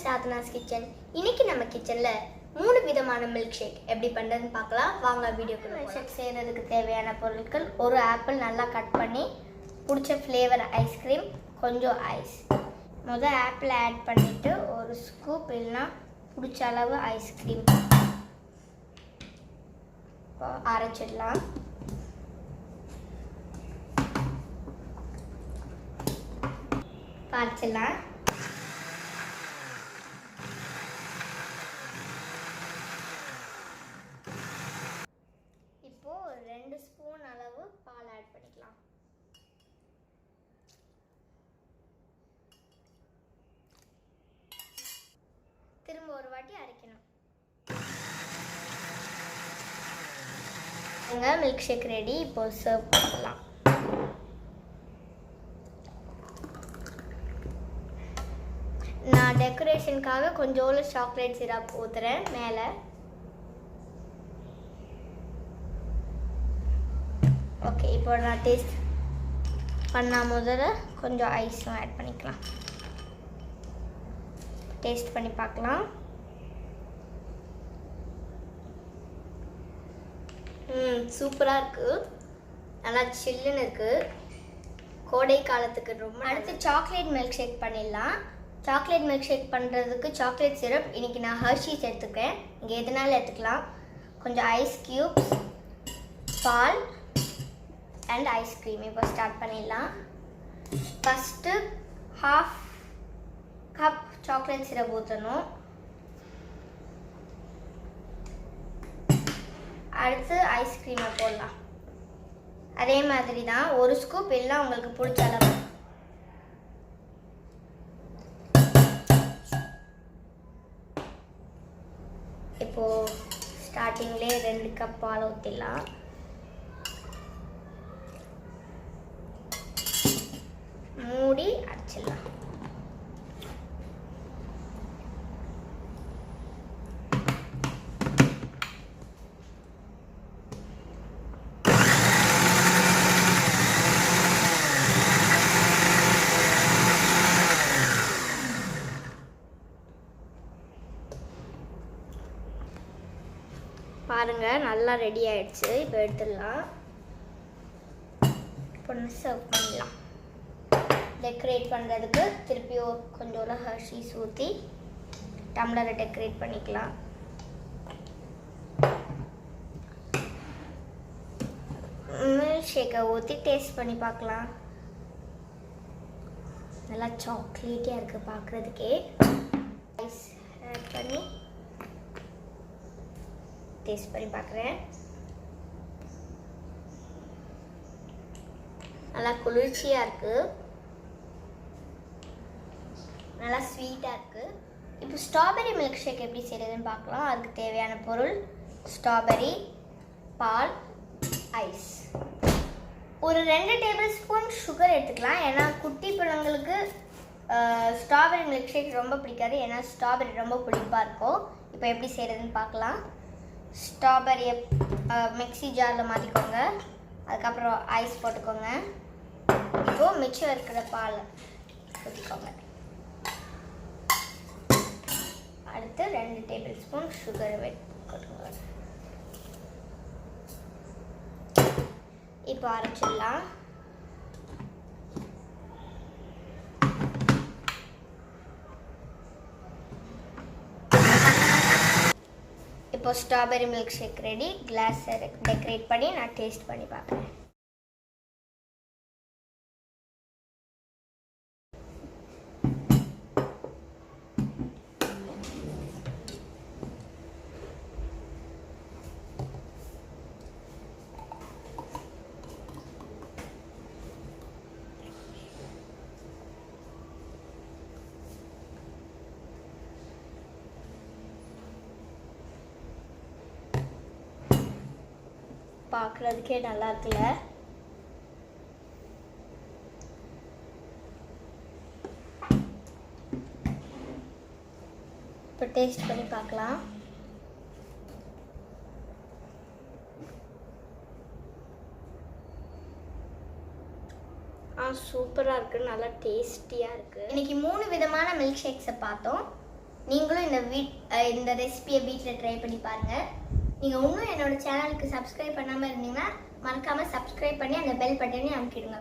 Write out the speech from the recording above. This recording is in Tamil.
சாதனாஸ் கிச்சன். இன்னைக்கு நம்ம கிச்சன்ல 3 விதமான மில்க் ஷேக் எப்படி பண்றதுன்னு பார்க்கலாம். வாங்க வீடியோக்குள்ள போலாம். ஷேக் செய்யறதுக்கு தேவையான பொருட்கள்: ஒரு ஆப்பிள் நல்லா கட் பண்ணி, பிடிச்ச ஃப்ளேவர் ஐஸ்கிரீம், கொஞ்சம் ஐஸ். முதல் ஆப்பிள் ஆட் பண்ணிட்டு ஒரு ஸ்கூப் இல்லைன்னா பிடிச்ச அளவு ஐஸ்கிரீம் அரைச்சிடலாம். அரைச்சிடலாம். இப்போ 2 ஸ்பூன் அளவு பால் ஆட் பண்ணிக்கலாம். திரும்ப ஒரு வாட்டி அரைக்கணும். Milkshake ready. இப்போ சர்வ் பண்ணலாம். நான் டெக்கரேஷனுக்காக கொஞ்சோண்டு சாக்லேட் சிரப் ஊற்றுறேன் மேலே. ஓகே, இப்போ நான் டேஸ்ட் பண்ண முதல்ல கொஞ்சம் ஐஸும் ஆட் பண்ணிக்கலாம். டேஸ்ட் பண்ணி பார்க்கலாம். சூப்பராக இருக்குது. நல்லா சில்லுன்னு இருக்குது. கோடை காலத்துக்கு ரொம்ப. அடுத்து சாக்லேட் மில்க் ஷேக் பண்ணிடலாம். சாக்லேட் மில்க் ஷேக் பண்ணுறதுக்கு சாக்லேட் சிரப் இன்றைக்கி நான் ஹர்ஷீஸ் எடுத்துக்கிறேன். இங்கே எதுனாலும் எடுத்துக்கலாம். கொஞ்சம் ஐஸ் க்யூப்ஸ், பால் அண்ட் ஐஸ்கிரீம். இப்போ ஸ்டார்ட் பண்ணிடலாம். ஃபஸ்ட்டு 1/2 கப் சாக்லேட் சிரப் ஊற்றணும். அடுத்து ஐஸ்கிரீமை போடலாம். அதே மாதிரி தான் ஒரு ஸ்கூப் எல்லாம் உங்களுக்கு பிடிச்ச அளவு. இப்போ ஸ்டார்டிங்லேயே 2 கப் பால் ஊற்றிடலாம். மூடி அரைச்சிடலாம். பாருங்க, நல்லா ரெடி ஆயிடுச்சு. இப்போ எடுத்துடலாம். இப்போ சர்வ் பண்ணலாம். டெக்கரேட் பண்ணுறதுக்கு திருப்பியும் கொஞ்சம் ஹர்ஷீஸ் ஊற்றி டம்ளரை டெக்கரேட் பண்ணிக்கலாம். மில்க் ஷேக்கை ஊற்றி டேஸ்ட் பண்ணி பார்க்கலாம். நல்லா சாக்லேட்டியாக இருக்குது பார்க்குறதுக்கே. ஐஸ் ஆட் பண்ணி டேஸ்ட் பண்ணி பார்க்குறேன். நல்லா குளிர்ச்சியாக இருக்குது. நல்லா ஸ்வீட்டாக இருக்குது. இப்போ ஸ்ட்ராபெரி மில்க் ஷேக் எப்படி செய்கிறதுன்னு பார்க்கலாம். அதுக்கு தேவையான பொருள்: ஸ்ட்ராபெரி, பால், ஐஸ். ஒரு 2 டேபிள் ஸ்பூன் சுகர் எடுத்துக்கலாம். ஏன்னா குட்டி பிள்ளைங்களுக்கு ஸ்ட்ராபெரி மில்க் ஷேக் ரொம்ப பிடிக்காது. ஏன்னா ஸ்ட்ராபெரி ரொம்ப புளிப்பாக இருக்கும். இப்போ எப்படி செய்கிறதுன்னு பார்க்கலாம். ஸ்ட்ராபெரியை மிக்ஸி ஜாரில் மாற்றிக்கோங்க. அதுக்கப்புறம் ஐஸ் போட்டுக்கோங்க. இப்போது மிச்சம் இருக்கிற பால் ஊற்றிக்கோங்க. அடுத்து 2 டேபிள் ஸ்பூன் சுகரை போட்டுக்கோங்க. இப்போ அரைச்சிடலாம். இப்போ ஸ்ட்ராபெரி மில்க் ஷேக் ரெடி. கிளாஸை டெக்கரேட் பண்ணி நான் டேஸ்ட் பண்ணி பார்க்குறேன். பார்க்குறதுக்கே நல்லா இருக்குல்ல. இப்போ டேஸ்ட் பண்ணி பார்க்கலாம். சூப்பராக இருக்குது. நல்லா டேஸ்டியாக இருக்குது. இன்றைக்கி 3 விதமான மில்க் ஷேக்ஸை பார்த்தோம். நீங்களும் இந்த ரெசிபியை வீட்டில் ட்ரை பண்ணி பாருங்கள். நீங்கள் இன்னும் என்னோட சேனலுக்கு சப்ஸ்கிரைப் பண்ணாமல் இருந்தீங்கன்னா மறக்காமல் சப்ஸ்கிரைப் பண்ணி அந்த பெல் பட்டனையும் அமுக்கிடுங்க.